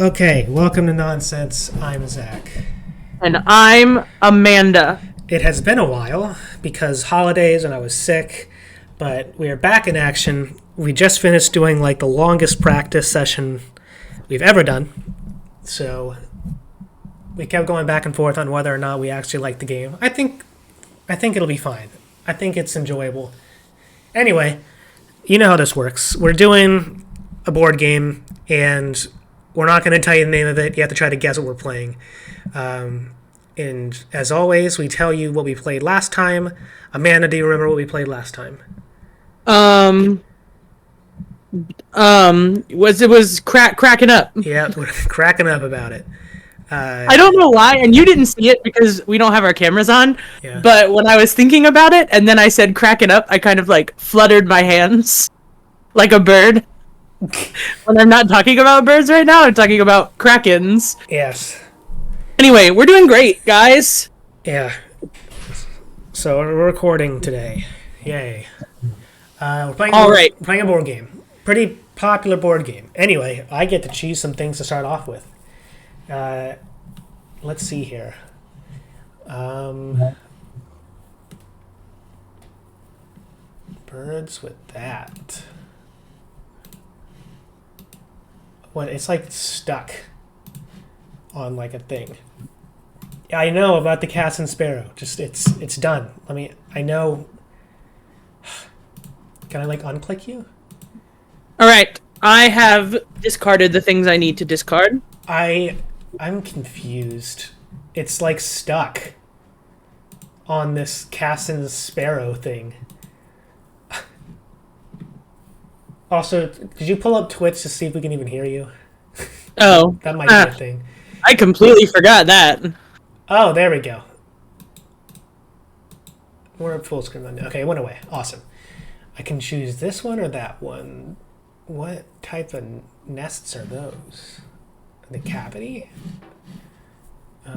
Okay, welcome to Nonsense. I'm Zach. And I'm Amanda. It has been a while because holidays and I was sick, but we are back in action. We just finished doing like the longest practice session we've ever done. So we kept going back and forth on whether or not we actually like the game. I think it'll be fine. I think it's enjoyable. Anyway, you know how this works. We're doing a board game and we're not going to tell you the name of it. You have to try to guess what we're playing. And as always, we tell you what we played last time. Amanda, do you remember what we played last time? It was cracking up. Yeah, we're cracking up about it. I don't know why, and you didn't see it because we don't have our cameras on. Yeah. But when I was thinking about it, and then I said cracking up, I kind of like fluttered my hands like a bird. When I'm not talking about birds right now, I'm talking about krakens. Yes. Anyway, we're doing great, guys. Yeah. So we're recording today. Yay. We're playing a board game. Pretty popular board game. Anyway, I get to choose some things to start off with. Let's see here. Birds with that. What? It's like stuck on like a thing. Yeah, I know about the Cat and Sparrow. Just it's done. I know. Can I like unclick you? All right, I have discarded the things I need to discard. I'm confused. It's like stuck on this Cat and Sparrow thing. Also, did you pull up Twitch to see if we can even hear you? Oh. That might be a thing. I completely forgot that. Oh, there we go. We're at full screen now. Okay, it went away. Awesome. I can choose this one or that one. What type of nests are those? The cavity? All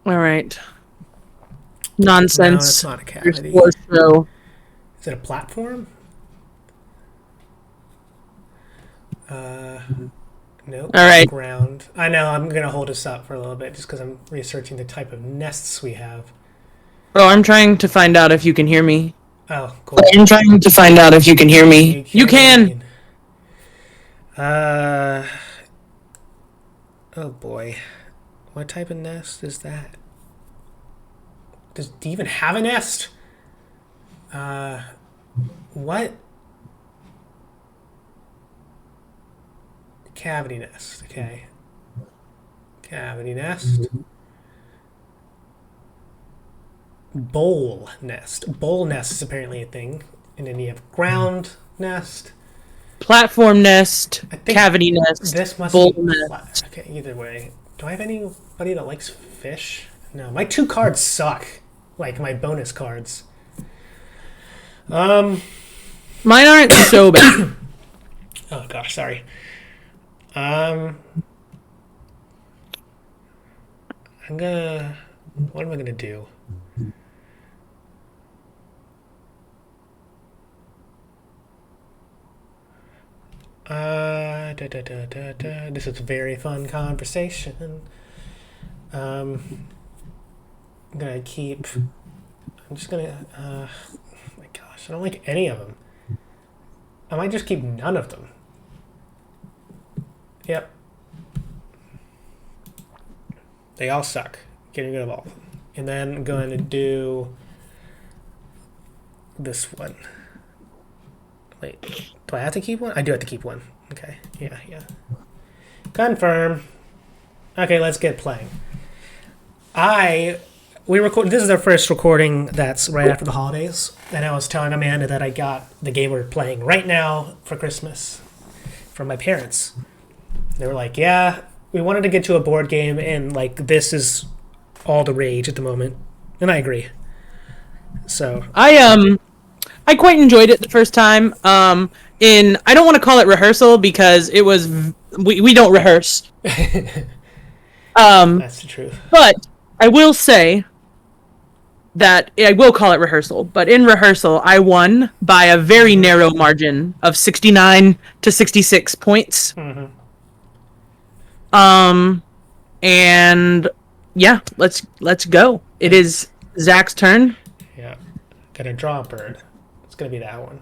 right. Nonsense. No, it's not a cavity. Show. Is it a platform? Nope. All right. Ground. I know. I'm gonna hold us up for a little bit just because I'm researching the type of nests we have. Oh, I'm trying to find out if you can hear me. Oh, cool. I'm trying to find out if you can hear me. You can. Oh boy, what type of nest is that? Do you even have a nest? What? Cavity nest. Okay. Cavity nest. Bowl nest. Bowl nest is apparently a thing. And then you have ground nest. Platform nest. Cavity nest. This must bowl be nest. Okay, either way. Do I have anybody that likes fish? No, my 2 cards suck. Like my bonus cards. Mine aren't so bad. Oh gosh, sorry. What am I gonna do? This is a very fun conversation. I'm just gonna, oh my gosh, I don't like any of them. I might just keep none of them. Yep. They all suck. Getting rid of all of them. And then I'm going to do this one. Wait, do I have to keep one? I do have to keep one. Okay, yeah. Confirm. Okay, let's get playing. This is our first recording that's right after the holidays, and I was telling Amanda that I got the game we're playing right now for Christmas from my parents. They were like, yeah, we wanted to get to a board game, and like this all the rage at the moment, and I agree. So I quite enjoyed it the first time. I don't want to call it rehearsal because it was we don't rehearse. That's the truth. But I will say that I will call it rehearsal. But in rehearsal, I won by a very narrow margin of 69 to 66 points. Mm-hmm. And yeah, let's go. It is Zach's turn. Yeah. Gonna draw a bird. It's gonna be that one.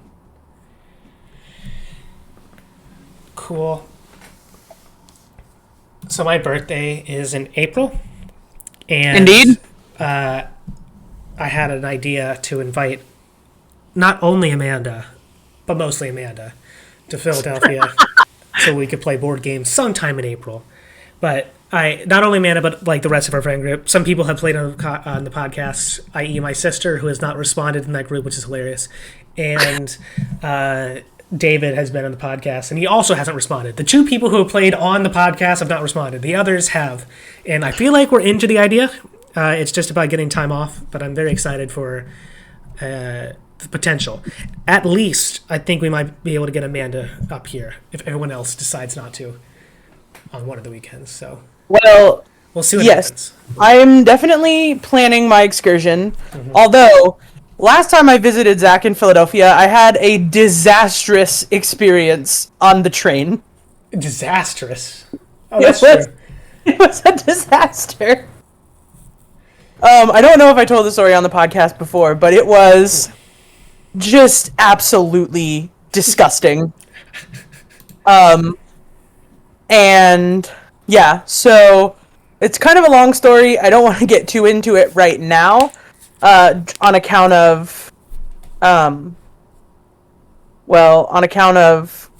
Cool. So my birthday is in April. And Indeed. I had an idea to invite not only Amanda, but mostly Amanda, to Philadelphia so we could play board games sometime in April. But not only Amanda, but like the rest of our friend group. Some people have played on the podcast, i.e., my sister, who has not responded in that group, which is hilarious, and David has been on the podcast, and he also hasn't responded. The two people who have played on the podcast have not responded. The others have, and I feel like we're into the idea. It's just about getting time off, but I'm very excited for the potential. At least, I think we might be able to get Amanda up here if everyone else decides not to on one of the weekends. So Well, we'll see what yes, happens. I'm definitely planning my excursion. Although, last time I visited Zach in Philadelphia, I had a disastrous experience on the train. Disastrous. Oh, that's true. It was a disaster. I don't know if I told the story on the podcast before, but it was just absolutely disgusting. And yeah, so it's kind of a long story. I don't want to get too into it right now, on account of, on account of,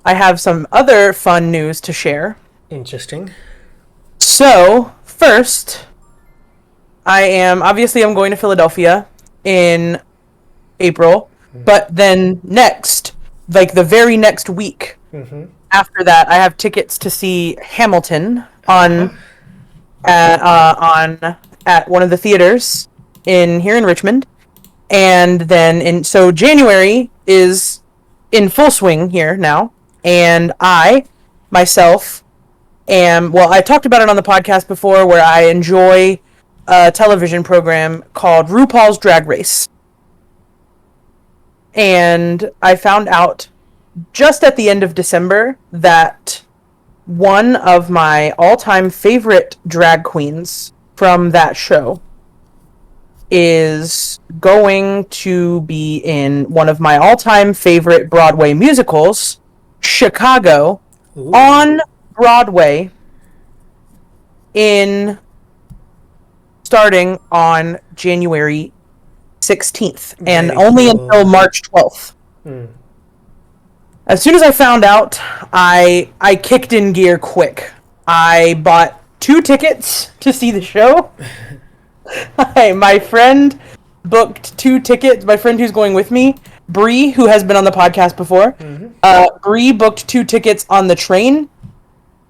I have some other fun news to share. Interesting. So, first, I'm going to Philadelphia in April, but then next, like the very next week after that, I have tickets to see Hamilton at one of the theaters here in Richmond, and then so January is in full swing here now, and I myself I talked about it on the podcast before, where I enjoy a television program called RuPaul's Drag Race. And I found out just at the end of December that one of my all-time favorite drag queens from that show is going to be in one of my all-time favorite Broadway musicals, Chicago, Ooh. on Broadway starting on January 16th and Very only cool. until March 12th. As soon as I found out, I kicked in gear quick. I bought 2 tickets to see the show. My friend booked 2 tickets. My friend who's going with me, Bree, who has been on the podcast before, Bree booked 2 tickets on the train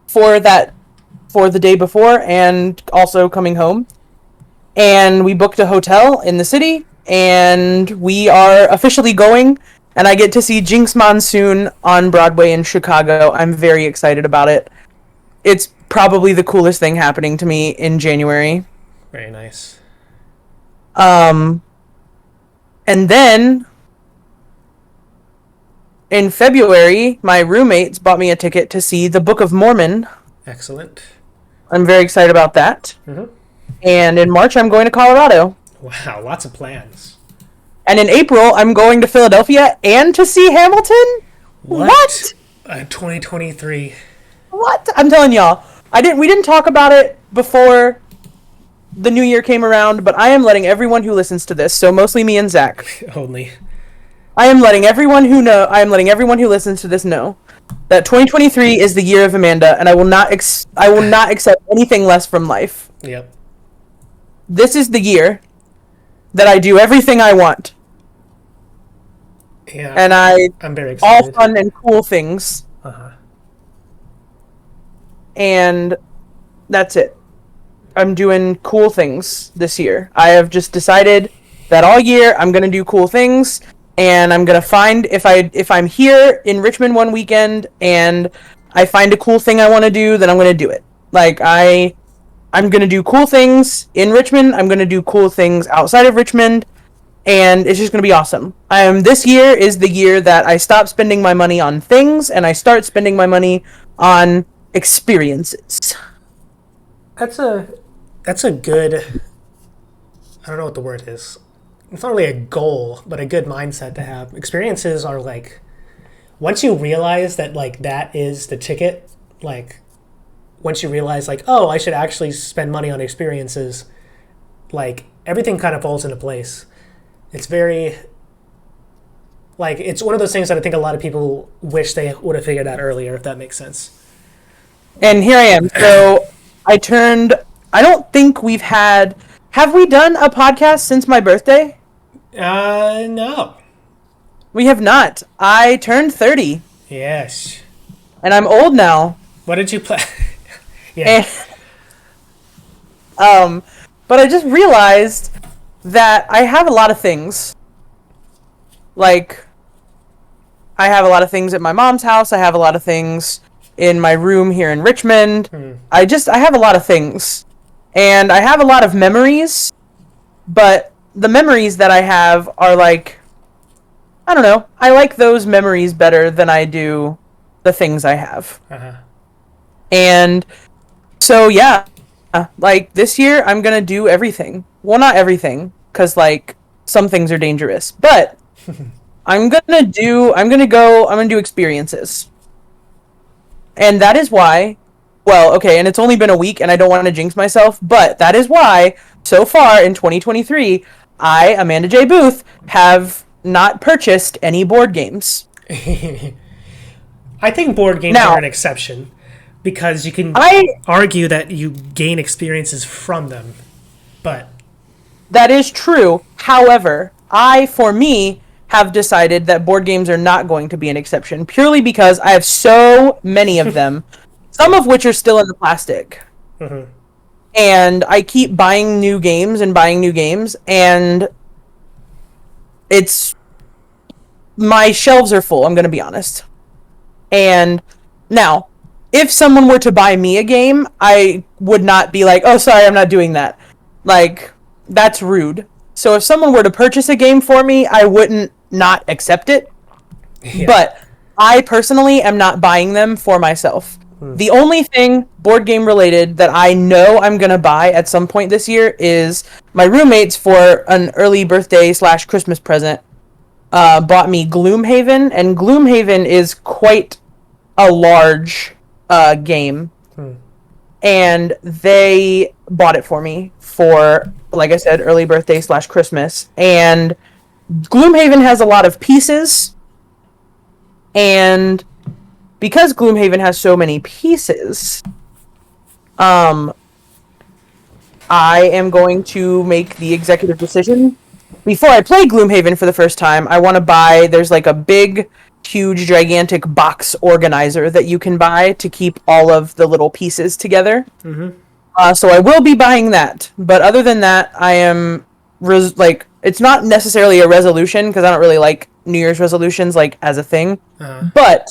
for the day before and also coming home. And we booked a hotel in the city, and we are officially going, and I get to see Jinx Monsoon on Broadway in Chicago. I'm very excited about it. It's probably the coolest thing happening to me in January. Very nice. And then in February, my roommates bought me a ticket to see the Book of Mormon. Excellent. I'm very excited about that. And in March, I'm going to Colorado. Wow, lots of plans. And in April, I'm going to Philadelphia and to see Hamilton? What? 2023. What? I'm telling y'all. We didn't talk about it before the new year came around, but I am letting everyone who listens to this, so mostly me and Zach, Only. I am letting everyone who listens to this know that 2023 is the year of Amanda, and I will not accept anything less from life. Yep. This is the year that I do everything I want. Yeah. And I'm very all excited. fun and cool things. And that's it. I'm doing cool things this year. I have just decided that all year I'm gonna do cool things, and I'm gonna find if I'm here in Richmond one weekend and I find a cool thing I want to do, then I'm gonna do it. Like I'm gonna do cool things in Richmond. I'm gonna do cool things outside of Richmond, and it's just gonna be awesome. This year is the year that I stop spending my money on things and I start spending my money on experiences. That's a good. I don't know what the word is. It's not really a goal, but a good mindset to have. Experiences are like, once you realize that like that is the ticket, like once you realize like, oh, I should actually spend money on experiences, like everything kind of falls into place. It's very like it's one of those things that I think a lot of people wish they would have figured out earlier, if that makes sense. And here I am. So I don't think we've have we done a podcast since my birthday? No. We have not. I turned 30 Yes. and I'm old now. What did you play? Yeah. And, but I just realized that I have a lot of things. Like, I have a lot of things at my mom's house. I have a lot of things in my room here in Richmond. I have a lot of things. And I have a lot of memories. But the memories that I have are like, I don't know. I like those memories better than I do the things I have. Uh-huh. And so, yeah, like this year, I'm going to do everything. Well, not everything, because like some things are dangerous, but I'm going to do experiences. And that is why, well, okay, and it's only been a week and I don't want to jinx myself, but that is why so far in 2023, I, Amanda J. Booth, have not purchased any board games. I think board games Now- are an exception because you can argue that you gain experiences from them. But That is true. However, for me, have decided that board games are not going to be an exception purely because I have so many of them, some of which are still in the plastic. Mm-hmm. And I keep buying new games, and my shelves are full, I'm going to be honest. And now, if someone were to buy me a game, I would not be like, oh, sorry, I'm not doing that. Like, that's rude. So if someone were to purchase a game for me, I wouldn't not accept it. Yeah. But I personally am not buying them for myself. The only thing board game related that I know I'm going to buy at some point this year is my roommates, for an early birthday / Christmas present, bought me Gloomhaven, and Gloomhaven is quite a large game. And they bought it for me for, like I said, early birthday / Christmas. And Gloomhaven has a lot of pieces. And because Gloomhaven has so many pieces, I am going to make the executive decision. Before I play Gloomhaven for the first time, I want to buy, there's like a big, huge, gigantic box organizer that you can buy to keep all of the little pieces together. Mm-hmm. So I will be buying that. But other than that, I am, it's not necessarily a resolution, because I don't really like New Year's resolutions, like, as a thing. But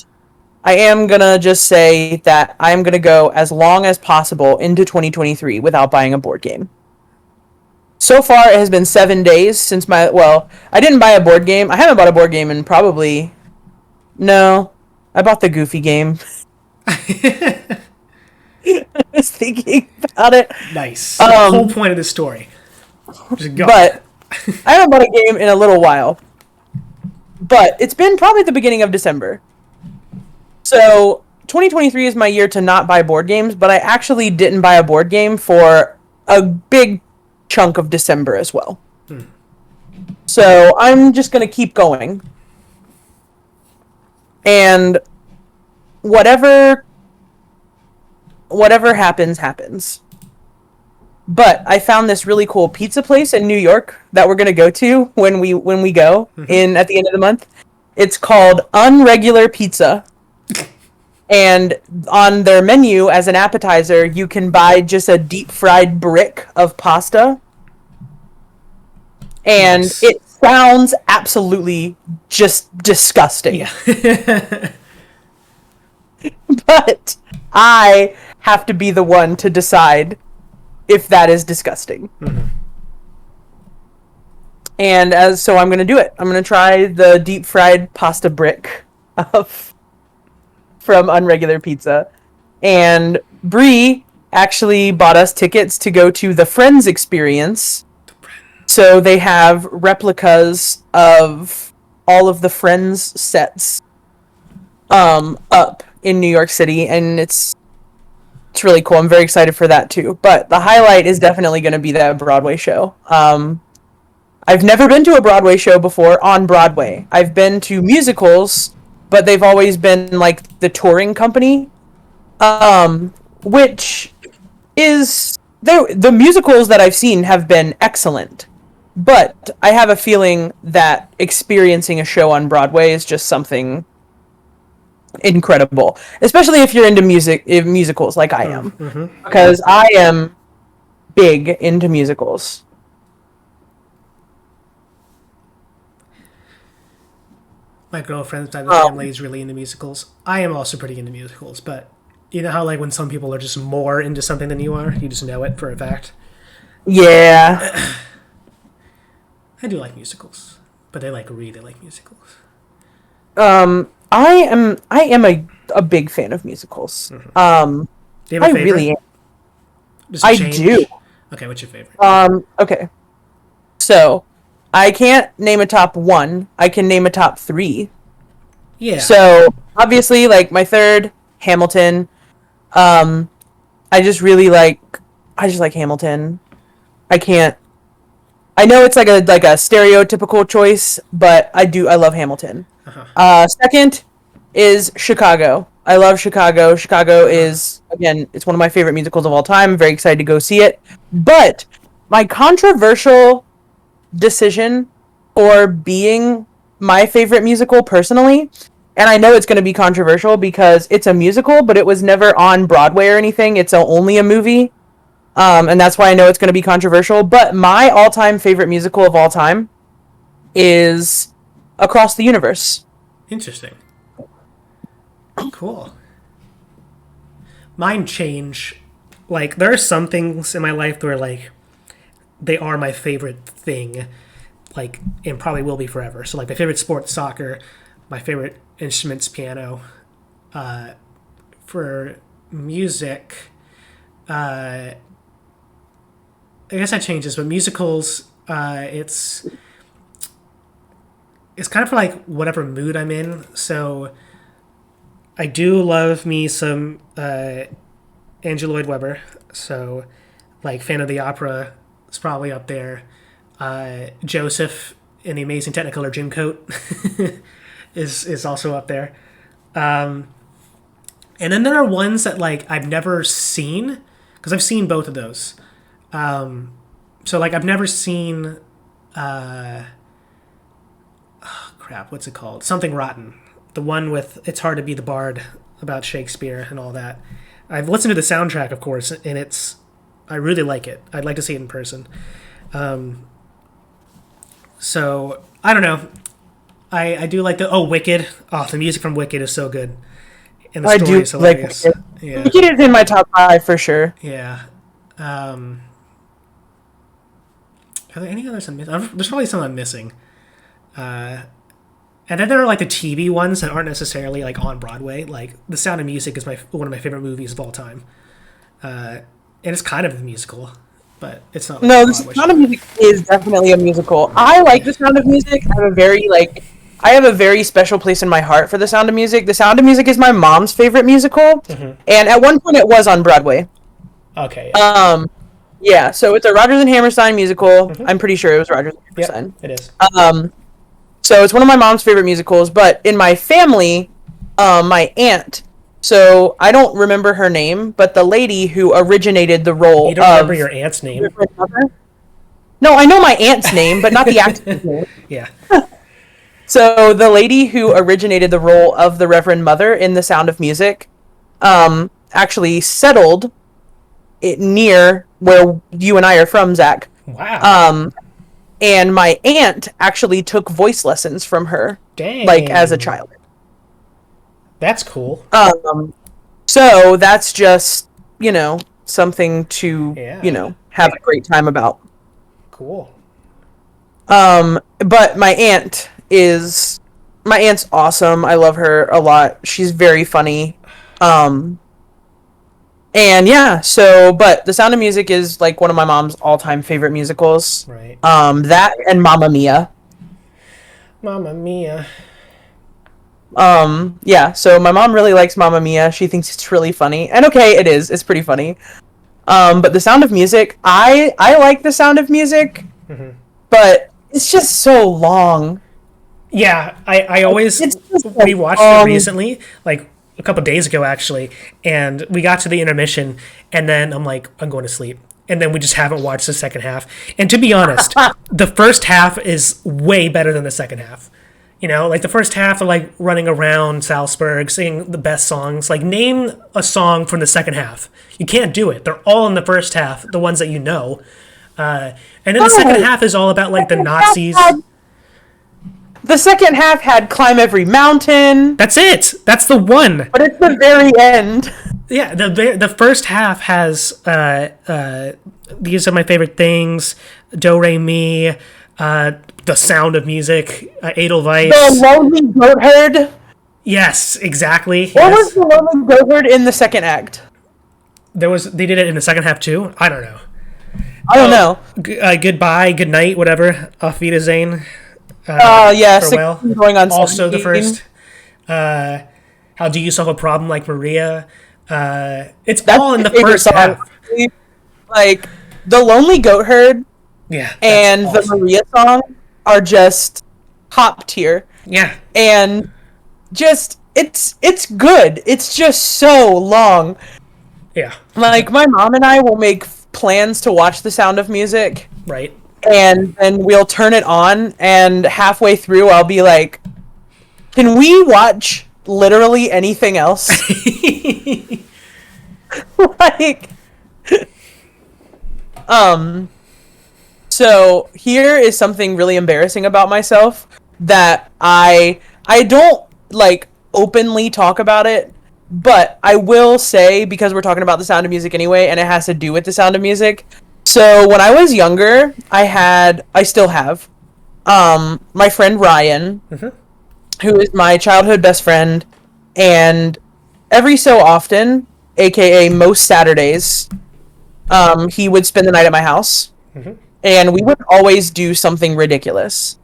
I am going to just say that I am going to go as long as possible into 2023 without buying a board game. So far, it has been 7 days since I didn't buy a board game. I haven't bought a board game in probably... No, I bought the Goofy game. I was thinking about it. Nice. The whole point of the story. Just go. But I haven't bought a game in a little while. But it's been probably the beginning of December. So 2023 is my year to not buy board games, but I actually didn't buy a board game for a big chunk of December as well. So I'm just going to keep going. And whatever happens. But I found this really cool pizza place in New York that we're gonna go to when we go at the end of the month. It's called Unregular Pizza. And on their menu as an appetizer, you can buy just a deep fried brick of pasta. And Nice. it sounds absolutely just disgusting. Yeah. But I have to be the one to decide if that is disgusting. And so I'm going to do it. I'm going to try the deep fried pasta brick from Unregular Pizza. and Bree actually bought us tickets to go to the Friends Experience. So they have replicas of all of the Friends sets up in New York City, and it's really cool. I'm very excited for that too. But the highlight is definitely going to be that Broadway show. I've never been to a Broadway show before on Broadway. I've been to musicals, but they've always been like the touring company, which is the musicals that I've seen have been excellent. But I have a feeling that experiencing a show on Broadway is just something incredible, especially if you're into musicals like I am, because I am big into musicals. My girlfriend's side of the family is really into musicals. I am also pretty into musicals, but you know how like when some people are just more into something than you are, you just know it for a fact. Yeah. I do like musicals, but I like really like musicals. I am a big fan of musicals. Do you have a I favorite? really am. Does it I change? do. Okay, what's your favorite? Okay. So, I can't name a top 1. I can name a top 3. Yeah. So, obviously, like, my third, Hamilton. I just like Hamilton. I know it's like a stereotypical choice, but I love Hamilton. Second is Chicago. I love Chicago. Chicago is, again, it's one of my favorite musicals of all time. I'm very excited to go see it. But my controversial decision for being my favorite musical personally, and I know it's going to be controversial because it's a musical, but it was never on Broadway or anything. It's only a movie. And that's why I know it's going to be controversial. But my all-time favorite musical of all time is Across the Universe. Interesting. Cool. Mine change. Like, there are some things in my life where, like, they are my favorite thing, like, and probably will be forever. So, like, my favorite sport, soccer. My favorite instrument's piano. For music, I guess that changes, but musicals, it's kind of for like whatever mood I'm in. So I do love me some Andrew Lloyd Webber. So like Fan of the Opera is probably up there. Joseph in the Amazing Technicolor Dreamcoat is also up there. And then there are ones that like I've never seen because I've seen both of those. So like I've never seen what's it called? Something Rotten. The one with It's Hard to Be the Bard about Shakespeare and all that. I've listened to the soundtrack, of course, and I really like it. I'd like to see it in person. So I don't know. I do like Wicked. Oh, the music from Wicked is so good. And the story is hilarious. Like Wicked. Yeah. Wicked is in my top 5 for sure. Yeah. Are there any others I'm missing? There's probably some I'm missing. And then there are like the TV ones that aren't necessarily like on Broadway. Like The Sound of Music is one of my favorite movies of all time. And it's kind of a musical, but it's not. Like No, The Sound of Music is definitely a musical. I like The Sound of Music. I have a very special place in my heart for The Sound of Music. The Sound of Music is my mom's favorite musical, and at one point it was on Broadway. Okay. Yeah. Yeah. So it's a Rodgers and Hammerstein musical. I'm pretty sure it was Rodgers and Hammerstein. Yep, it is. So it's one of my mom's favorite musicals. But in my family, my aunt. So I don't remember her name, but the lady who originated the role. You don't remember your aunt's name? No, I know my aunt's name, but not the actress name. Yeah. So the lady who originated the role of the Reverend Mother in The Sound of Music, actually settled it near where you and I are from, Zach. Wow. And my aunt actually took voice lessons from her, Dang. like as a child. That's cool. So that's just, something to, have a great time about. Cool. But my aunt's awesome. I love her a lot. She's very funny. And yeah, so but The Sound of Music is like one of my mom's all-time favorite musicals. Right. That and Mamma Mia. Mamma Mia. Yeah, so my mom really likes Mamma Mia. She thinks it's really funny. And okay, it is. It's pretty funny. But The Sound of Music, I like The Sound of Music, but it's just so long. Yeah, I always It's just we watched it recently, like a couple days ago actually, and we got to the intermission, and then I'm like, I'm going to sleep, and then we just haven't watched the second half. And to be honest, the first half is way better than the second half. You know, like the first half, they're like running around Salzburg, singing the best songs. Like, name a song from the second half. You can't do it. They're all in the first half, the ones that you know. And then the second half is all about like the Nazis. The second half had Climb Every Mountain. That's it. That's the one. But it's the very end. Yeah, the first half has These Are My Favorite Things, Do Re Mi, The Sound of Music, Edelweiss. The Lonely Goat Herd. Yes, exactly. What Yes. was the Lonely Goat Herd in the second act? They did it in the second half too. I don't know. I don't know. Goodbye, good night, whatever. Auf Wiedersehen. Yeah, farewell. going on Also 17. the first. How Do You Solve a Problem Like Maria? It's That's all in my the favorite first song. half. Like, The Lonely Goat Herd Yeah. that's and awesome. the Maria song are just top tier. Yeah. And just, it's good. It's just so long. Yeah. Like, my mom and I will make plans to watch The Sound of Music, Right. and then we'll turn it on, and halfway through I'll be like, can we watch literally anything else? Like, so here is something really embarrassing about myself that I don't like openly talk about it, but I will say, because we're talking about The Sound of Music anyway, and it has to do with The Sound of Music. So when I was younger, I still have, my friend Ryan, who is my childhood best friend, and every so often, aka most Saturdays, he would spend the night at my house, and we would always do something ridiculous.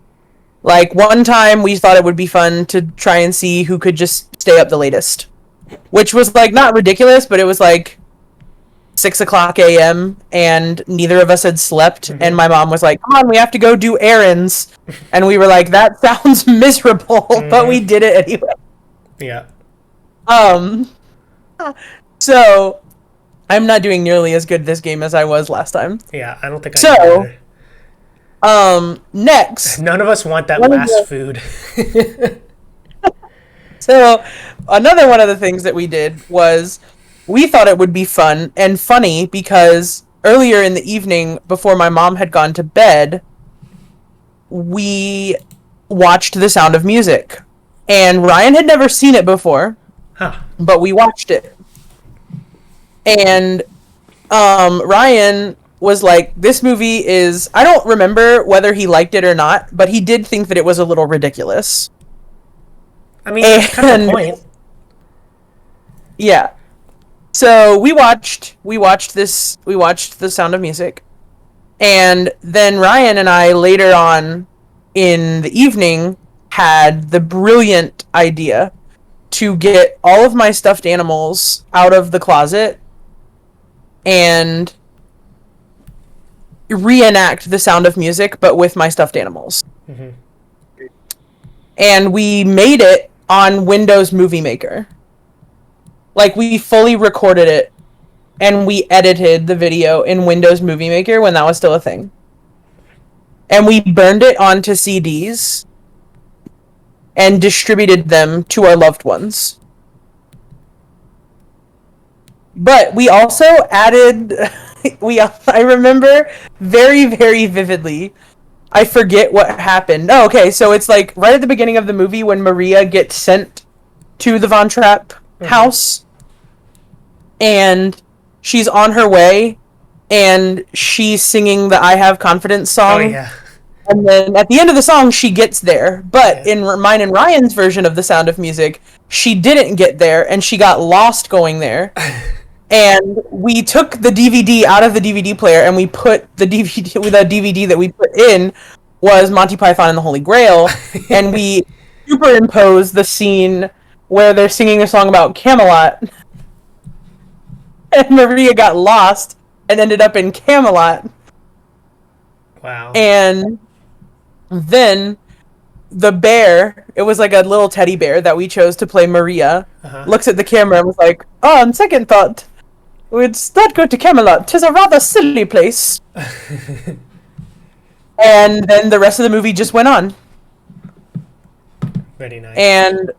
Like, one time we thought it would be fun to try and see who could just stay up the latest, which was like not ridiculous, but it was like 6:00 a.m. and neither of us had slept, and my mom was like, come on, we have to go do errands, and we were like, that sounds miserable, but we did it anyway. Yeah. So I'm not doing nearly as good this game as I was last time. Yeah. I don't think I So- can either. Next, None of us want that What is last it? food. so another one of the things that we did was we thought it would be fun and funny because earlier in the evening, before my mom had gone to bed, we watched The Sound of Music. And Ryan had never seen it before, Huh. but we watched it. And Ryan was like, this movie is, I don't remember whether he liked it or not, but he did think that it was a little ridiculous. I mean, that's kind of the And- point. Yeah. So we watched The Sound of Music. And then Ryan and I later on in the evening had the brilliant idea to get all of my stuffed animals out of the closet and reenact The Sound of Music, but with my stuffed animals. And we made it on Windows Movie Maker. Like, we fully recorded it, and we edited the video in Windows Movie Maker when that was still a thing. And we burned it onto CDs and distributed them to our loved ones. But we also added, I remember very, very vividly, I forget what happened. Oh, okay, so it's like right at the beginning of the movie when Maria gets sent to the Von Trapp house, and she's on her way, and she's singing the I Have Confidence song. Oh, yeah. And then at the end of the song, she gets there. But in mine and Ryan's version of The Sound of Music, she didn't get there, and she got lost going there. and we took the DVD out of the DVD player, and we put the DVD that we put in was Monty Python and the Holy Grail, and we superimposed the scene where they're singing a song about Camelot, and Maria got lost and ended up in Camelot. Wow. And then the bear, it was like a little teddy bear that we chose to play Maria, looks at the camera and was like, "Oh, on second thought, we'd not go to Camelot. 'Tis a rather silly place." And then the rest of the movie just went on. Very nice. And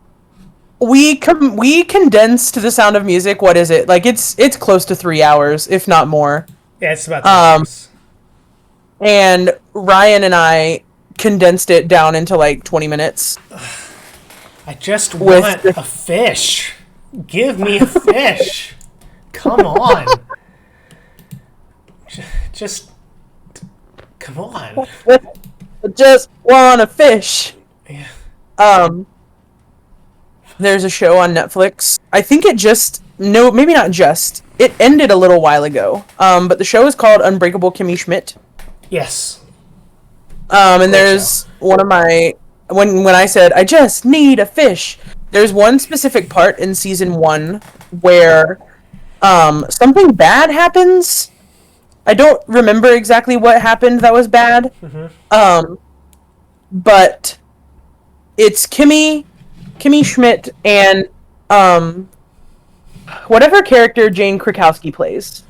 we condensed To the Sound of Music. What is it? Like it's close to 3 hours, if not more. Yeah, it's about 3 hours. And Ryan and I condensed it down into like 20 minutes. I just want a fish. Give me a fish. Come on. Just come on. I just want a fish. Yeah. There's a show on Netflix. I think maybe not just. It ended a little while ago. But the show is called Unbreakable Kimmy Schmidt. Yes. And there's one of my when I said I just need a fish. There's one specific part in season 1 where something bad happens. I don't remember exactly what happened that was bad. But it's Kimmy Schmidt and whatever character Jane Krakowski plays,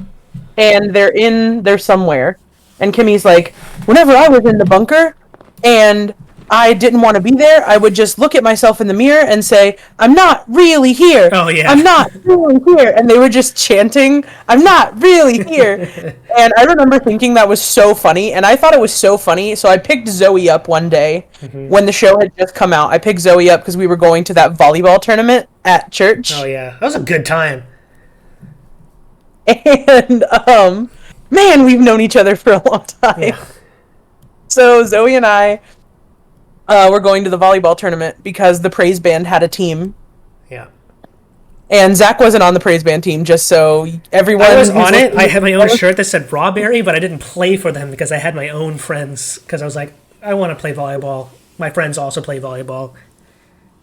and they're somewhere. And Kimmy's like, whenever I was in the bunker and I didn't want to be there, I would just look at myself in the mirror and say, "I'm not really here. Oh, yeah. I'm not really here." And they were just chanting, "I'm not really here." And I remember thinking that was so funny, and I thought it was so funny, so I picked Zoe up one day when the show had just come out. I picked Zoe up because we were going to that volleyball tournament at church. Oh, yeah. That was a good time. And, man, we've known each other for a long time. Yeah. So Zoe and I were going to the volleyball tournament because the praise band had a team. Yeah. And Zach wasn't on the praise band team, just so everyone... I was on it. I had my own shirt that said Rawberry, but I didn't play for them because I had my own friends. Because I was like, I want to play volleyball. My friends also play volleyball.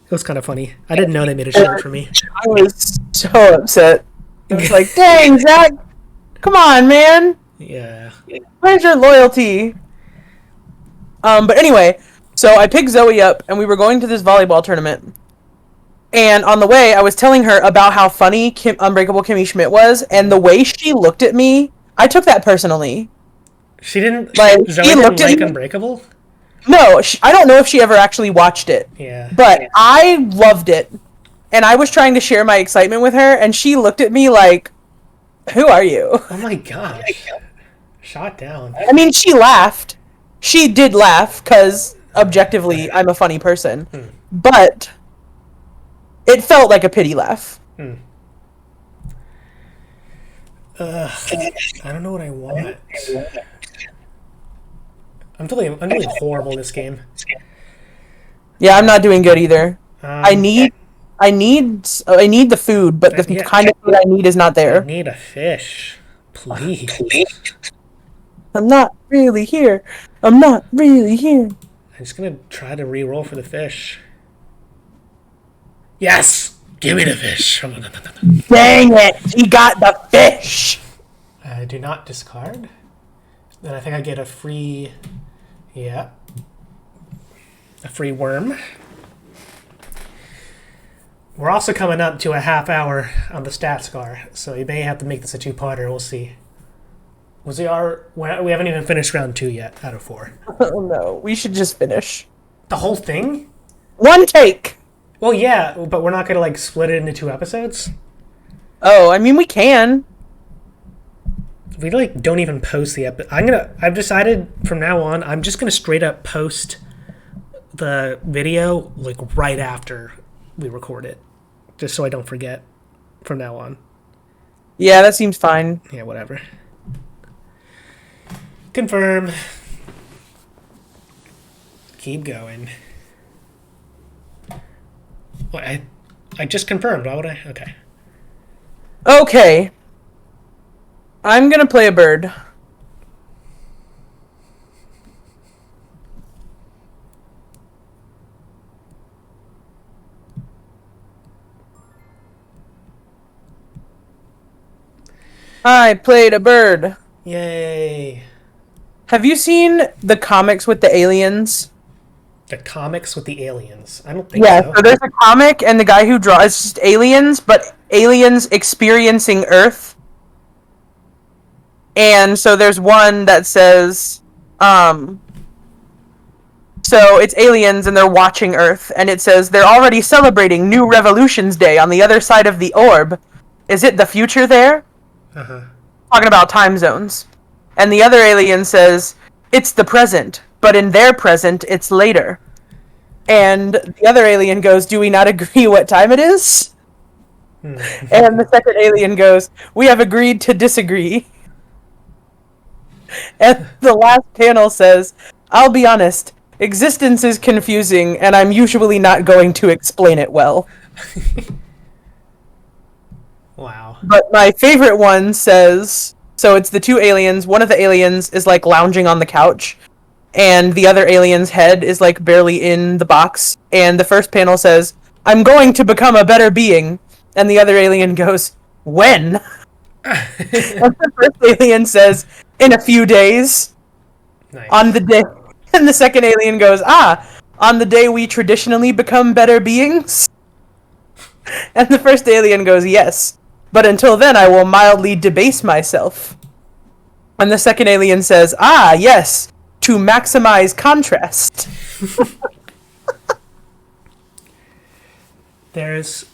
It was kind of funny. I didn't know they made a shirt for me. I was so upset. I was like, dang, Zach, come on, man. Yeah. Where's your loyalty? But anyway, so I picked Zoe up, and we were going to this volleyball tournament. And on the way, I was telling her about how funny Unbreakable Kimmy Schmidt was, and the way she looked at me, I took that personally. She didn't... Like, Zoe she didn't looked at like me- Unbreakable? No, I don't know if she ever actually watched it. Yeah. But I loved it. And I was trying to share my excitement with her, and she looked at me like, "Who are you?" Oh my gosh. Shot down. I mean, she laughed. She did laugh, because objectively, I'm a funny person. But it felt like a pity laugh. I don't know what I want. I'm doing horrible in this game. Yeah, I'm not doing good either. Um, I need the food, but the Yeah. kind of food I need is not I there. need a fish. Please. I'm not really here. I'm not really here. I'm just gonna try to re-roll for the fish. Yes! Give me the fish. Dang it! He got the fish! I do not discard. Then I think I get a free... Yeah. A free worm. We're also coming up to a half hour on the stats bar, so you may have to make this a two-parter. We'll see. We haven't even finished round 2 yet, out of 4. Oh no, we should just finish. The whole thing? One take! Well, yeah, but we're not gonna, like, split it into 2 episodes? Oh, I mean, we can. We, like, don't even post the episode. I've decided from now on, I'm just gonna straight up post the video, like, right after we record it. Just so I don't forget from now on. Yeah, that seems fine. Yeah, whatever. Confirm. Keep going. What, I just confirmed. Why would I? Okay. Okay. I'm gonna play a bird. I played a bird. Yay. Have you seen the comics with the aliens? The comics with the aliens. I don't think Yeah, so. so there's a comic, and the guy who draws it's just aliens, but aliens experiencing Earth. And so there's one that says, so it's aliens and they're watching Earth, and it says they're already celebrating New Revolution's Day on the other side of the orb. Is it the future there? Uh-huh. Talking about time zones. And the other alien says, it's the present, but in their present, it's later. And the other alien goes, do we not agree what time it is? And the second alien goes, we have agreed to disagree. And the last panel says, I'll be honest, existence is confusing, and I'm usually not going to explain it well. Wow. But my favorite one says, so it's the two aliens. One of the aliens is like lounging on the couch, and the other alien's head is like barely in the box. And the first panel says, I'm going to become a better being. And the other alien goes, when? And the first alien says, in a few days. Nice. On the day. And the second alien goes, on the day we traditionally become better beings? And the first alien goes, yes. But until then, I will mildly debase myself. And the second alien says, yes, to maximize contrast. There's,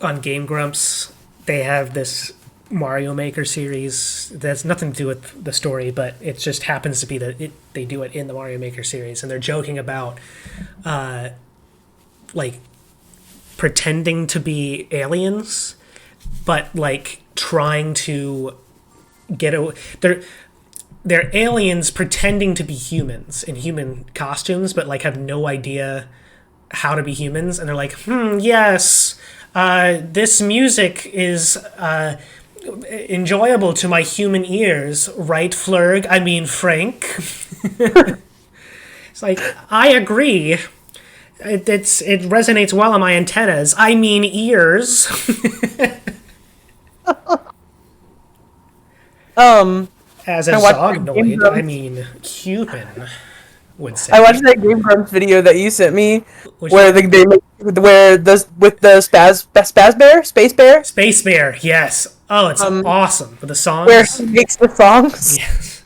on Game Grumps, they have this Mario Maker series that's nothing to do with the story, but it just happens to be that they do it in the Mario Maker series, and they're joking about, like, pretending to be aliens, but like trying to get away. They're aliens pretending to be humans in human costumes, but like have no idea how to be humans. And they're like, yes, this music is enjoyable to my human ears, right, Flurg? I mean, Frank. It's like, I agree. It resonates well on my antennas. I mean, ears. As a Zognoid, I mean, human would say. I watched that Game Grumps video that you sent me, Which where one? with the Space Bear, Space Bear, yes. Oh, it's awesome. With the songs. where he makes the songs. Yes.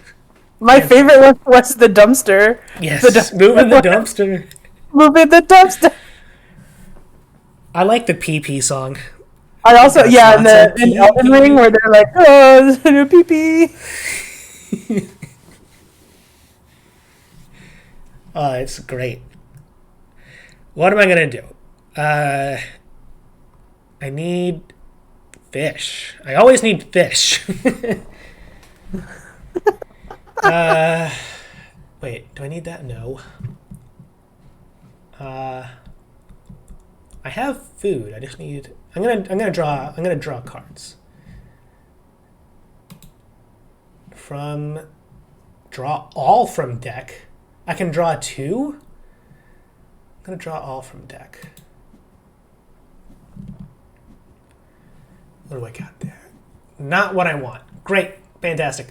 My favorite one was the dumpster. Yes. The Moving the dumpster. Moving the dumpster. I like the PP song. I also, That's yeah, lots of in Elden pee-pee. Ring, where they're like, oh, pee pee. Oh, it's great. What am I gonna do? I need fish. I always need fish. Wait, do I need that? No. I have food. I just need. I'm gonna draw cards. Draw all from deck. I can draw two. I'm gonna draw all from deck. What do I got there? Not what I want. Great. Fantastic.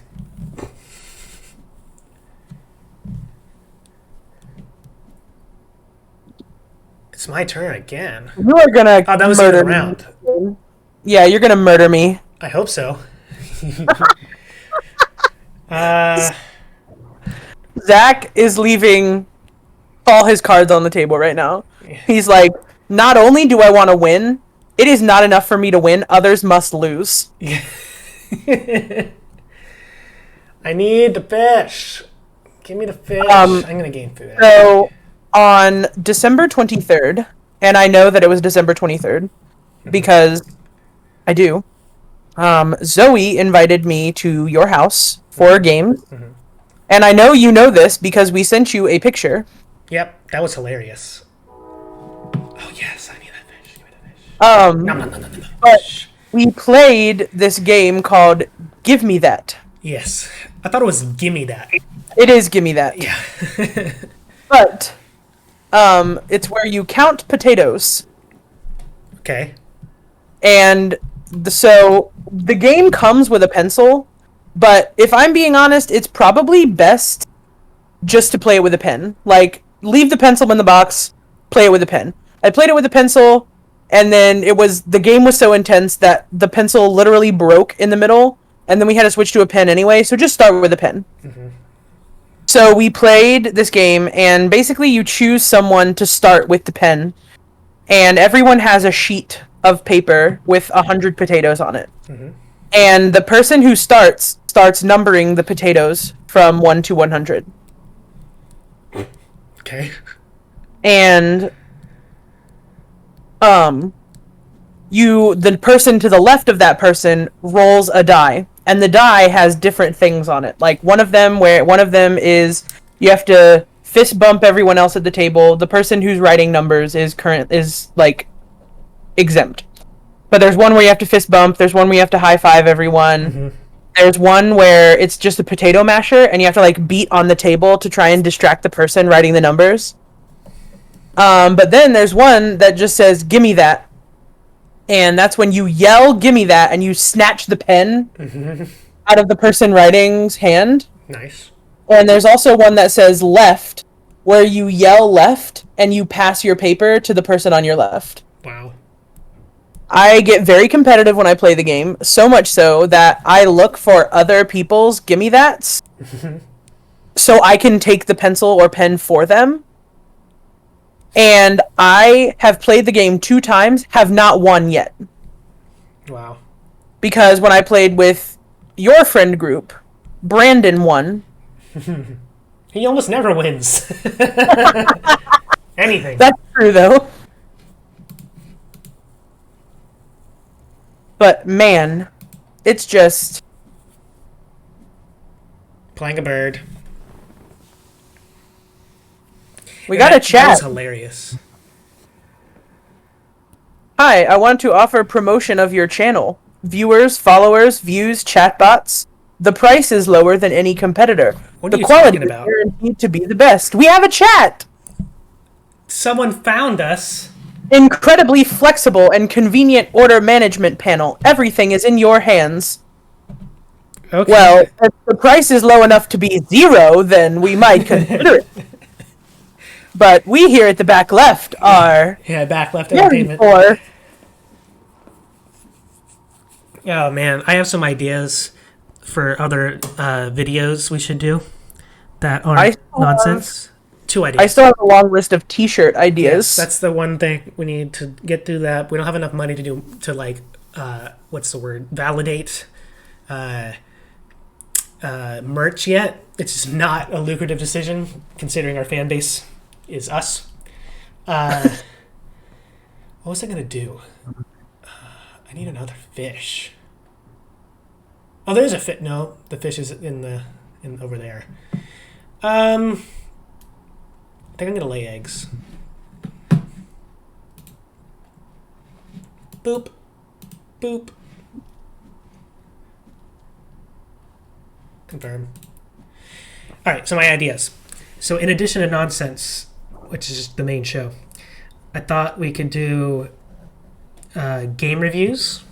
It's my turn again. You are gonna Oh, that was murder the other round. me. Yeah, you're gonna murder me. I hope so. Zach is leaving all his cards on the table right now. He's like, not only do I want to win, it is not enough for me to win. Others must lose. I need the fish. Give me the fish. I'm gonna gain food. So, on December 23rd, and I know that it was December 23rd, because I do, Zoe invited me to your house for a game. And I know you know this because we sent you a picture. Yep, that was hilarious. Oh yes, I need that fish. Give me the fish. Um, Nom, nom, nom, nom, nom. but we played this game called Give Me That. Yes. I thought it was Gimme That. It is Give Me That. Yeah. But it's where you count potatoes. Okay. And so the game comes with a pencil, but if I'm being honest, it's probably best just to play it with a pen. Like, leave the pencil in the box, play it with a pen. I played it with a pencil, and then the game was so intense that the pencil literally broke in the middle, and then we had to switch to a pen anyway, so just start with a pen. Mm-hmm. So we played this game, and basically you choose someone to start with the pen, and everyone has a sheet of paper with 100 potatoes on it. Mm-hmm. And the person who starts numbering the potatoes from 1 to 100. Okay. And the person to the left of that person rolls a die, and the die has different things on it. Like one of them is you have to fist bump everyone else at the table. The person who's writing numbers is like exempt. But there's one where you have to fist bump, there's one where you have to high five everyone. Mm-hmm. There's one where it's just a potato masher and you have to like beat on the table to try and distract the person writing the numbers. But then there's one that just says, "Gimme that." And that's when you yell, "Gimme that," and you snatch the pen out of the person writing's hand. Nice. And there's also one that says "left," where you yell "left" and you pass your paper to the person on your left. Wow. I get very competitive when I play the game, so much so that I look for other people's "gimme that's" so I can take the pencil or pen for them. And I have played the game 2 times, have not won yet. Wow. Because when I played with your friend group, Brandon won. He almost never wins. Anything. That's true, though. But, man, it's just... Playing a bird. We got a chat. That was hilarious. Hi, I want to offer promotion of your channel. Viewers, followers, views, chatbots. The price is lower than any competitor. What are the you quality talking is about? guaranteed to be the best. We have a chat! Someone found us. Incredibly flexible and convenient order management panel. Everything is in your hands. Okay. Well, if the price is low enough to be 0, then we might consider it. But we here at the back left are... Yeah, back left very entertainment. poor. Oh, man. I have some ideas for other videos we should do that aren't nonsense. 2 ideas. I still have a long list of t-shirt ideas. Yes, that's the one thing. We need to get through that. We don't have enough money what's the word? Validate merch yet. It's just not a lucrative decision considering our fan base is us. What was I gonna do? I need another fish. Oh, there's a fish. No, the fish is in over there. I think I'm gonna lay eggs. Boop, boop. Confirm. All right. So my ideas. So in addition to nonsense, which is the main show, I thought we could do game reviews.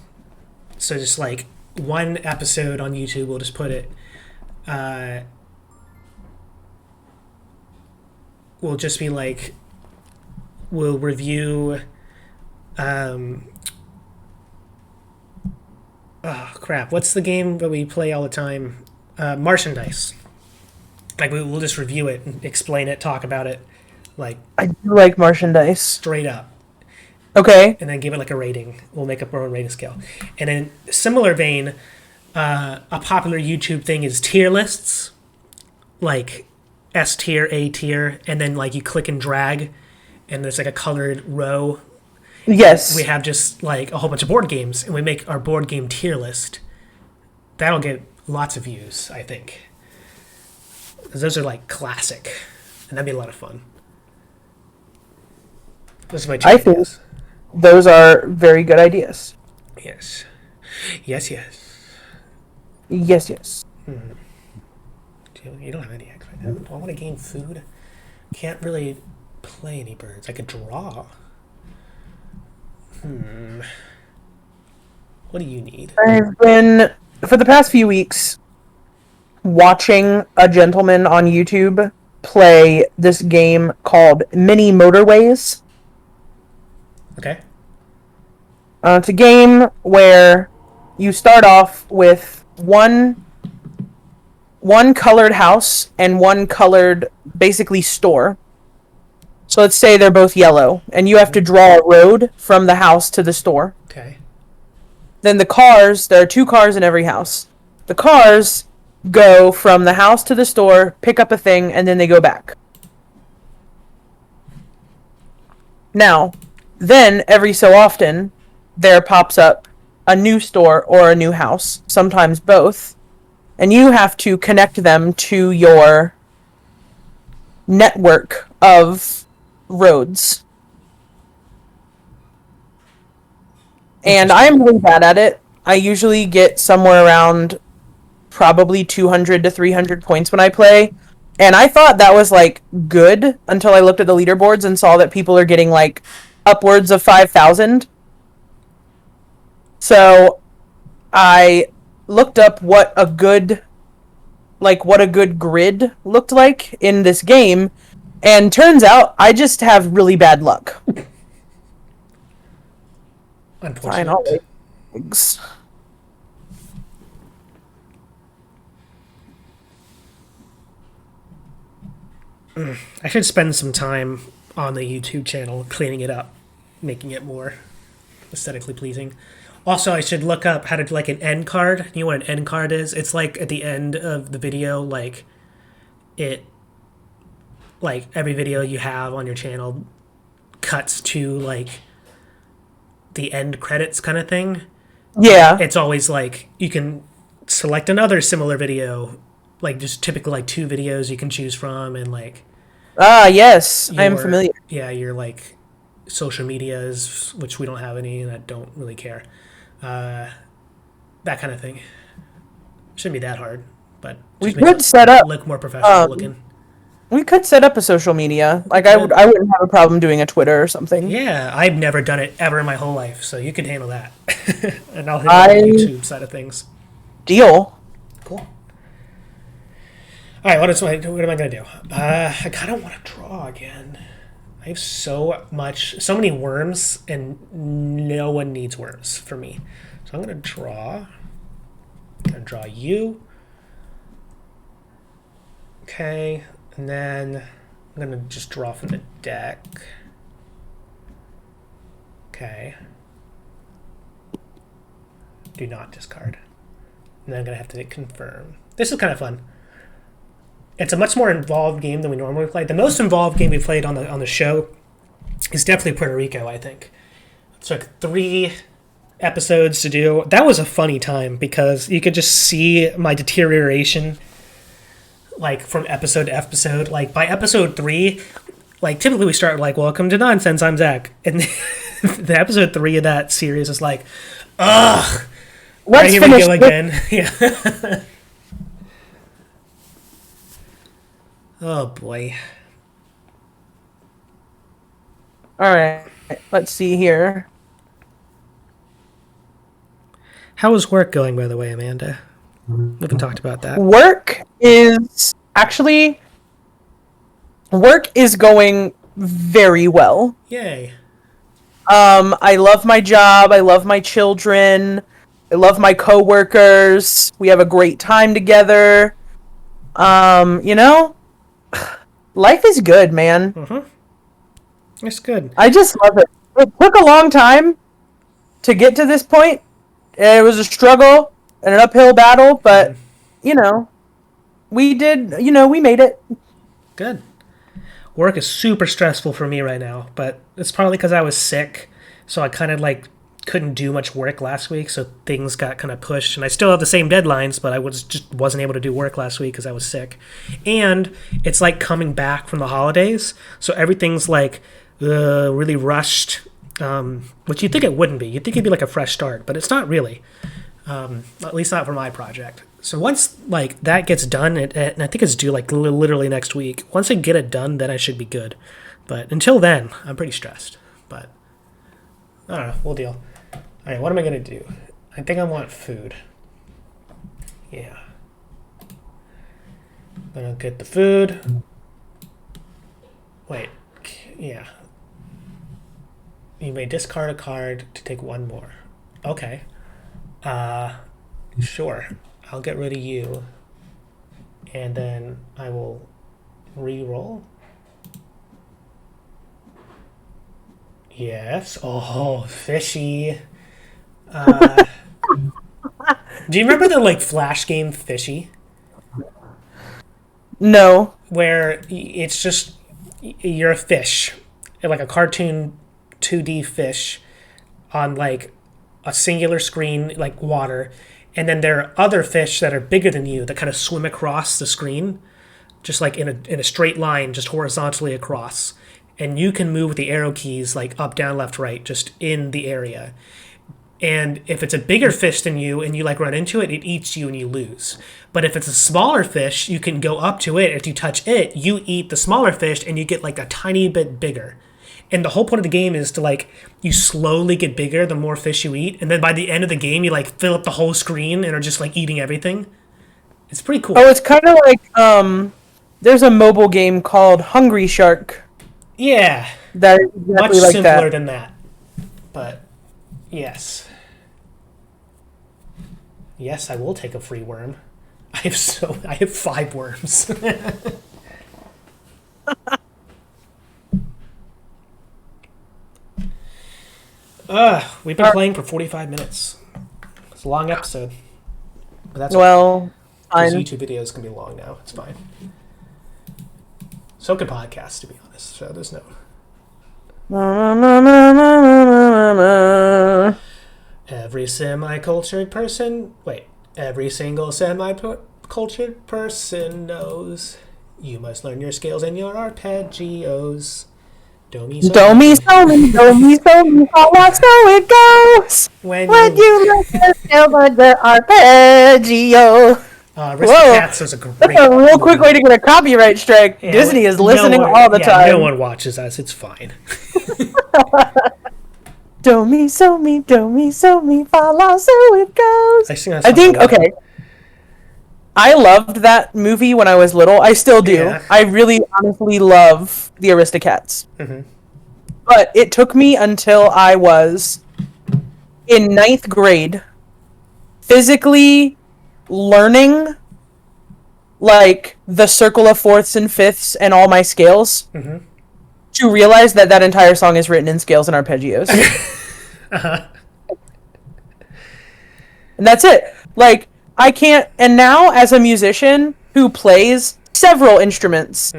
So just like one episode on YouTube, we'll just put it. We'll just be like, we'll review. Oh crap! What's the game that we play all the time? Martian Dice. Like we'll just review it, and explain it, talk about it, like I do like Martian Dice. straight up. Okay. And then give it like a rating. We'll make up our own rating scale. And in similar vein, a popular YouTube thing is tier lists, like S tier, A tier, and then like you click and drag, and there's like a colored row. Yes. We have just like a whole bunch of board games, and we make our board game tier list. That'll get lots of views, I think. 'Cause those are like classic, and that'd be a lot of fun. Those are my two I think ideas. those are very good ideas. Yes. Yes, yes. Yes, yes. You don't have any eggs right now. Do I want to gain food? Can't really play any birds. I could draw. What do you need? I've been, for the past few weeks, watching a gentleman on YouTube play this game called Mini Motorways. Okay. It's a game where you start off with one colored house and one colored, basically, store. So let's say they're both yellow, and you have to draw a road from the house to the store. Okay. Then the cars, there are 2 cars in every house. The cars go from the house to the store, pick up a thing, and then they go back. Now, then every so often, there pops up a new store or a new house, sometimes both, and you have to connect them to your network of roads. And I'm really bad at it. I usually get somewhere around probably 200 to 300 points when I play. And I thought that was, like, good until I looked at the leaderboards and saw that people are getting, like, upwards of 5,000. So I looked up what a good grid looked like in this game, and turns out I just have really bad luck. Unfortunate. Fine, I'll wait. Thanks. I should spend some time on the YouTube channel cleaning it up, making it more aesthetically pleasing. Also, I should look up how to do like an end card. You know what an end card is? It's like at the end of the video, like every video you have on your channel cuts to like the end credits kind of thing. Yeah. It's always like you can select another similar video, like just typically like 2 videos you can choose from, and like Yes, I am familiar. Yeah, your like social medias, which we don't have any, and I don't really care. That kind of thing. Shouldn't be that hard, but We just makes could it set up. look more professional looking. We could set up a social media. Like I wouldn't have a problem doing a Twitter or something. Yeah, I've never done it ever in my whole life, so you could handle that. And I'll handle the YouTube side of things. Deal. Cool. All right, what am I gonna do? I kind of want to draw again. I have so many worms, and no one needs worms for me. So I'm gonna draw. I'm gonna draw you. Okay, and then I'm gonna just draw from the deck. Okay. Do not discard. And then I'm gonna have to hit confirm. This is kind of fun. It's a much more involved game than we normally play. The most involved game we played on the show is definitely Puerto Rico, I think. It took 3 episodes to do. That was a funny time because you could just see my deterioration like from episode to episode. Like by episode 3, like typically we start like welcome to Nonsense, I'm Zach. And the episode 3 of that series is like, ugh. Let's here finish we go again. Yeah. Oh boy. All right. Let's see here. How is work going, by the way, Amanda? We haven't talked about that. Work is going very well. Yay. I love my job. I love my children. I love my coworkers. We have a great time together. Life is good, man. That's good. I just love it. It took a long time to get to this point. It was a struggle and an uphill battle, but, we made it. Good. Work is super stressful for me right now, but it's probably because I was sick, so I kind of like couldn't do much work last week, so things got kind of pushed, and I still have the same deadlines, but I wasn't able to do work last week because I was sick. And it's like coming back from the holidays, so everything's like really rushed, which you'd think it wouldn't be. You'd think it'd be like a fresh start, but it's not really, at least not for my project. So once like that gets done, and I think it's due like literally next week. Once I get it done, then I should be good. But until then, I'm pretty stressed. But I don't know. We'll deal. All right, what am I gonna do? I think I want food. Yeah. Gonna get the food. Wait. Yeah. You may discard a card to take one more. Okay. Sure. I'll get rid of you. And then I will re-roll. Yes. Oh, fishy. Do you remember the like Flash game Fishy? No. Where it's just you're a fish, like a cartoon 2D fish on like a singular screen, like water, and then there are other fish that are bigger than you that kind of swim across the screen, just like in a straight line, just horizontally across, and you can move with the arrow keys like up, down, left, right, just in the area. And if it's a bigger fish than you and you like run into it, it eats you and you lose. But if it's a smaller fish, you can go up to it. If you touch it, you eat the smaller fish and you get like a tiny bit bigger. And the whole point of the game is to like, you slowly get bigger the more fish you eat. And then by the end of the game, you like fill up the whole screen and are just like eating everything. It's pretty cool. Oh, it's kind of like, there's a mobile game called Hungry Shark. Yeah. That is exactly Much like simpler that. than that. But yes. Yes, I will take a free worm. I have 5 worms. We've been playing for 45 minutes. It's a long episode. But that's Well, these fine. YouTube videos can be long now. It's fine. So can podcasts, to be honest. So there's no. Every semi-cultured person. Wait. Every single semi-cultured person knows you must learn your scales and your arpeggios. Do mi, Do mi, so mi, do mi, so mi, how so it goes. When When you learn the scales and the arpeggio. Aristocats is a great. That's a real quick way to get a copyright strike. Yeah, Disney is no listening one- all the yeah, time. No one watches us. It's fine. Do mi, so mi, fa la, so it goes. I sing that I song think a lot. okay. I loved that movie when I was little. I still do. Yeah. I really honestly love the Aristocats. Mm-hmm. But it took me until I was in 9th grade physically learning like the circle of fourths and fifths and all my scales Mm-hmm. to realize that that entire song is written in scales and arpeggios. Uh-huh. And that's it. Like, I can't. And now, as a musician who plays several instruments,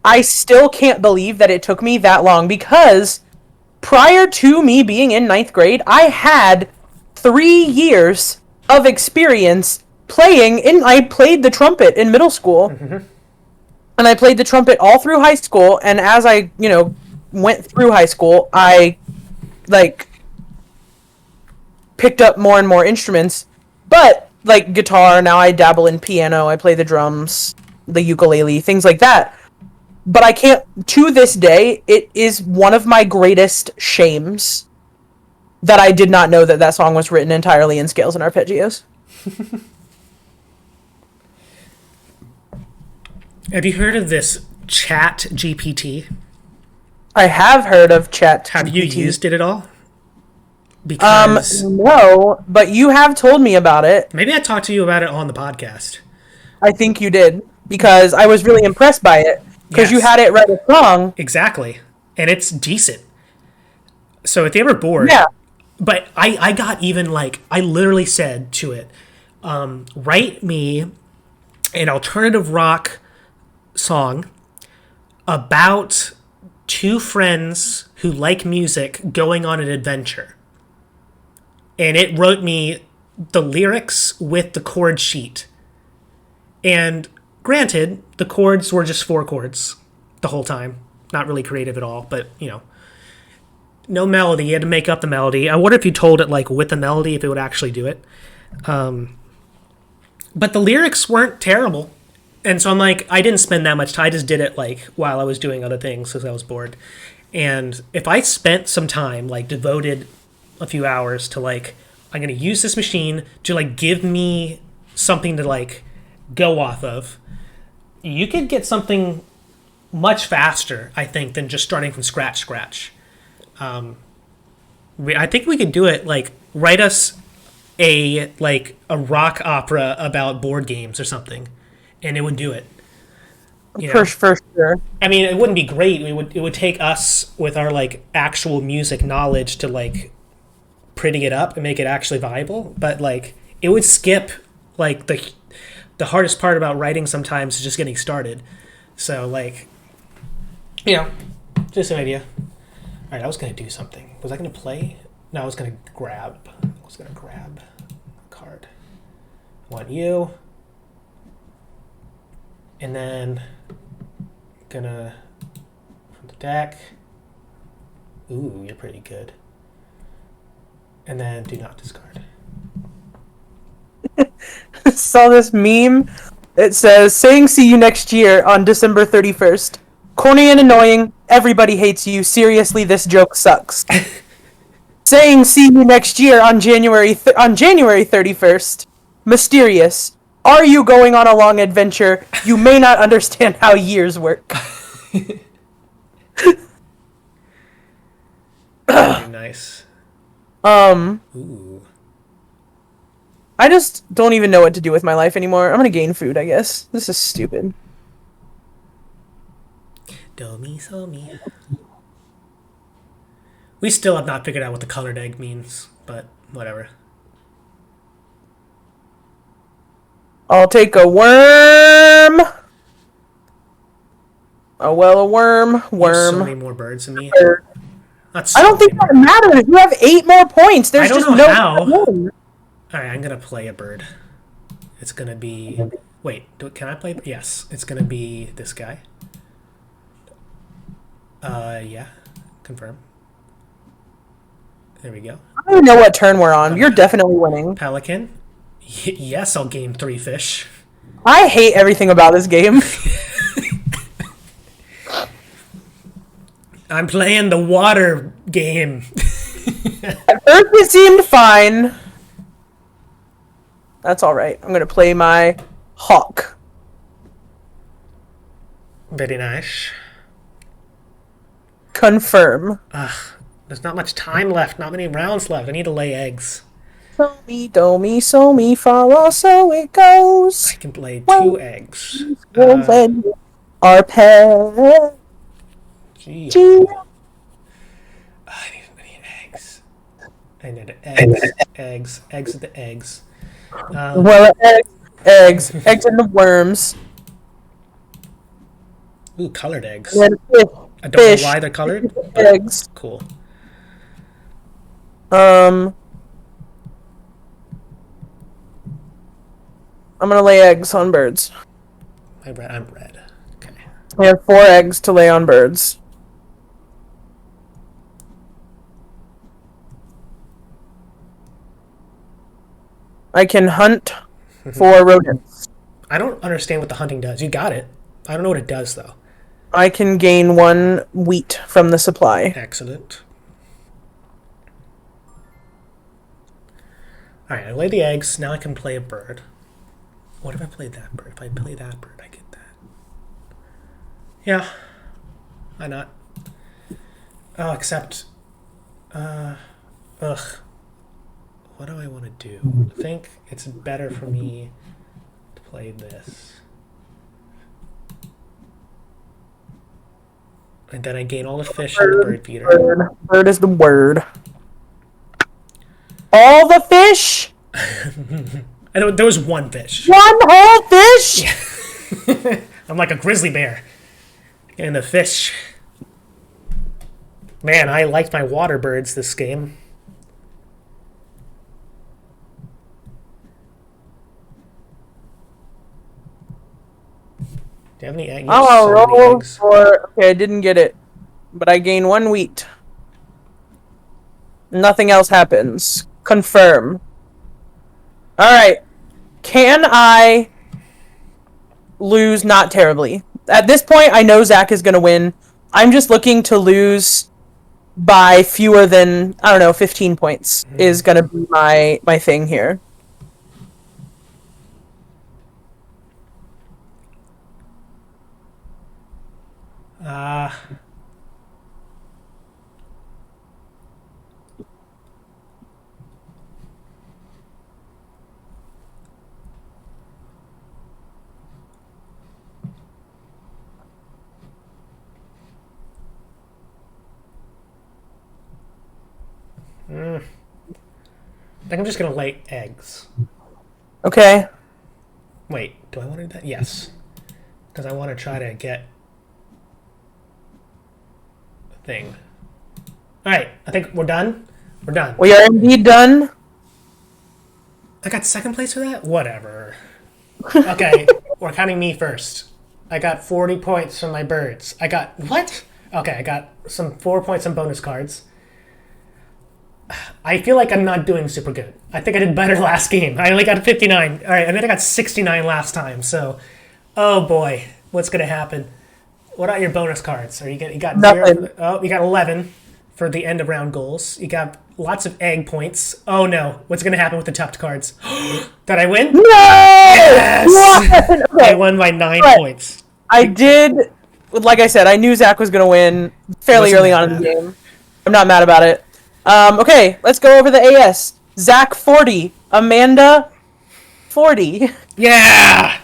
I still can't believe that it took me that long because prior to me being in 9th grade, I had 3 years of experience playing in. I played the trumpet in middle school. And I played the trumpet all through high school. And as I, went through high school, I, picked up more and more instruments. But, like guitar, now I dabble in piano, I play the drums, the ukulele, things like that. But I can't, to this day, it is one of my greatest shames that I did not know that that song was written entirely in scales and arpeggios. Have you heard of this Chat GPT? I have heard of Chat. Have you used it at all? Because No, but you have told me about it. maybe I talked to you about it on the podcast. I think you did, because I was really impressed by it, because you Yes. had it write a song. Exactly. And it's decent. So if they were bored, Yeah. but I got even like, I literally said to it, write me an alternative rock song about two friends who like music going on an adventure. And it wrote me the lyrics with the chord sheet. And granted, the chords were just 4 chords the whole time. Not really creative at all, but, no melody. You had to make up the melody. I wonder if you told it, like, with the melody, if it would actually do it. but the lyrics weren't terrible. And so I'm like, I didn't spend that much time. I just did it like while I was doing other things because I was bored. And if I spent some time, like devoted a few hours to like, I'm going to use this machine to like give me something to like go off of, you could get something much faster, I think, than just starting from scratch. I think we could do it like write us a rock opera about board games or something, and it would do it. You know? For sure. I mean, it wouldn't be great. It would take us with our like actual music knowledge to like pretty it up and make it actually viable. But like it would skip like the hardest part about writing sometimes is just getting started. So like, you know, just an idea. All right, I was gonna do something. Was I gonna play? No, I was gonna grab. A card. I want you. And then gonna from the deck. Ooh, you're pretty good. And then do not discard. Saw this meme. It says, saying see you next year on December 31st. Corny and annoying. Everybody hates you. Seriously, this joke sucks. Saying see you next year on January 31st. Mysterious. Are you going on a long adventure? You may not understand how years work. Very nice. Ooh. I just don't even know what to do with my life anymore. I'm gonna gain food, I guess. This is stupid. Do me, so me. We still have not figured out what the colored egg means, but whatever. I'll take a worm. Oh, well, a worm. You have so many more birds than me. That's I don't think that matters. You have 8 more points. There's I don't just know no how. room. All right, I'm gonna play a bird. It's gonna be. Wait, can I play? Yes, it's gonna be this guy. Yeah, confirm. There we go. I don't even know what turn we're on. You're definitely winning. Pelican. Yes, I'll gain 3 fish. I hate everything about this game. I'm playing the water game. At first it seemed fine. That's alright. I'm gonna play my hawk. Very nice. Confirm. There's not much time left. Not many rounds left. I need to lay eggs. So me, do me, so me, fa, la, so it goes. I can lay 2 eggs. When our pet. Gee. Gee. I need eggs. I need eggs. Eggs at the eggs. Well, eggs in the worms. Ooh, colored eggs. And then fish. I don't know why they're colored. But Eggs. cool. I'm gonna lay eggs on birds. I'm red. Okay. I have 4 eggs to lay on birds. I can hunt for rodents. I don't understand what the hunting does. You got it. I don't know what it does though. I can gain 1 wheat from the supply. Excellent. Alright, I lay the eggs. Now I can play a bird. What if I played that bird? If I play that bird, I get that. Yeah. Why not? Oh, except... Ugh. What do I want to do? I think it's better for me to play this. And then I gain all the fish in the bird feeder. Bird is the word. All the fish? There was 1 fish. 1 whole fish? I'm like a grizzly bear. And the fish. Man, I liked my water birds this game. Do you have any eggs? Oh, So many roll eggs. for... Okay, I didn't get it. But I gain 1 wheat. Nothing else happens. Confirm. Alright. Can I lose not terribly? At this point, I know Zach is going to win. I'm just looking to lose by fewer than, I don't know, 15 points is going to be my thing here. I think I'm just gonna lay eggs. Okay. Wait, do I want to do that? Yes, because I want to try to get a thing. All right, I think we're done. We're done. We are indeed done. I got second place for that? Whatever. Okay, we're counting me first. I got 40 points from my birds. I got... What? Okay, I got 4 points on bonus cards. I feel like I'm not doing super good. I think I did better last game. I only got 59. All right, and then I got 69 last time, so... Oh, boy. What's going to happen? What are your bonus cards? Are you got Nothing. 0? Oh, you got 11 for the end of round goals. You got lots of egg points. Oh, no. What's going to happen with the tucked cards? Did I win? No! Yes! What? I Okay. won by 9 But- points. I did, like I said, I knew Zach was going to win fairly Wasn't early that on in the bad. game. I'm not mad about it. Okay, let's go over the AS. Zach 40, Amanda 40, Yeah!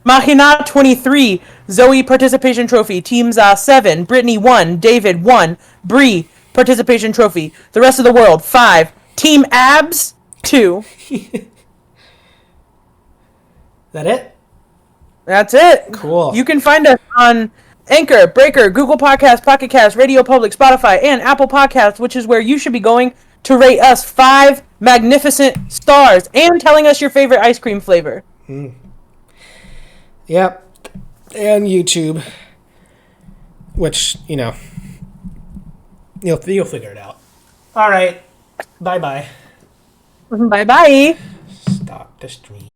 Mahina 23, Zoe participation trophy, teams 7, Brittany 1, David 1, Bree participation trophy, the rest of the world 5, Team Abs 2. That it? That's it. Cool. You can find us on Anchor, Breaker, Google Podcasts, Pocket Casts, Radio Public, Spotify, and Apple Podcasts, which is where you should be going to rate us 5 magnificent stars and telling us your favorite ice cream flavor. Yep. And YouTube. Which, you'll figure it out. All right. Bye-bye. Bye-bye. Stop the stream.